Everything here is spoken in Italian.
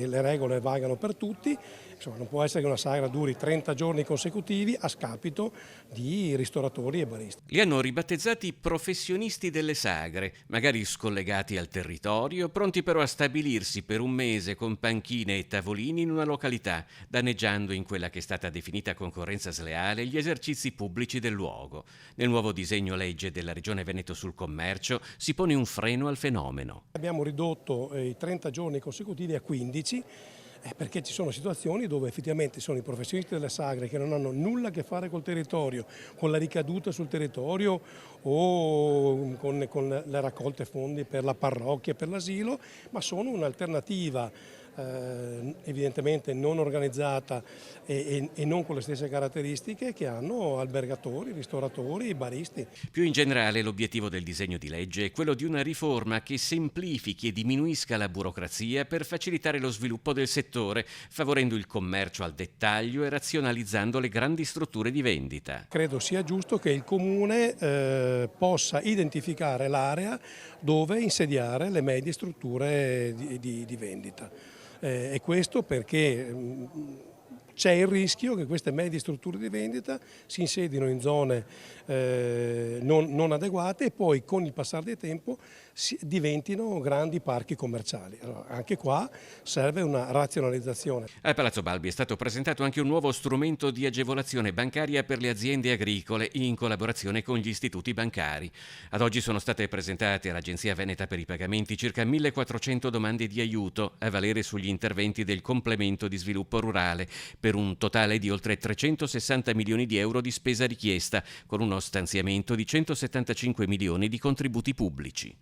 Le regole valgono per tutti, insomma, non può essere che una sagra duri 30 giorni consecutivi a scapito di ristoratori e baristi. Li hanno ribattezzati professionisti delle sagre, magari scollegati al territorio, pronti però a stabilirsi per un mese con panchine e tavolini in una località, danneggiando in quella che è stata definita concorrenza sleale gli esercizi pubblici del luogo. Nel nuovo disegno legge della Regione Veneto sul commercio si pone un freno al fenomeno. Abbiamo ridotto i 30 giorni consecutivi a 15 perché ci sono situazioni dove effettivamente sono i professionisti delle sagre che non hanno nulla a che fare col territorio, con la ricaduta sul territorio o con le raccolte fondi per la parrocchia, per l'asilo, ma sono un'alternativa evidentemente non organizzata e non con le stesse caratteristiche che hanno albergatori, ristoratori e baristi. Più in generale, l'obiettivo del disegno di legge è quello di una riforma che semplifichi e diminuisca la burocrazia per facilitare lo sviluppo del settore, favorendo il commercio al dettaglio e razionalizzando le grandi strutture di vendita. Credo sia giusto che il Comune possa identificare l'area dove insediare le medie strutture di vendita. E questo perché c'è il rischio che queste medie strutture di vendita si insedino in zone non adeguate e poi con il passare del tempo diventino grandi parchi commerciali. Allora, anche qua serve una razionalizzazione. A Palazzo Balbi è stato presentato anche un nuovo strumento di agevolazione bancaria per le aziende agricole in collaborazione con gli istituti bancari. Ad oggi sono state presentate all'Agenzia Veneta per i pagamenti circa 1400 domande di aiuto a valere sugli interventi del complemento di sviluppo rurale, per un totale di oltre 360 milioni di euro di spesa richiesta, con uno stanziamento di 175 milioni di contributi pubblici.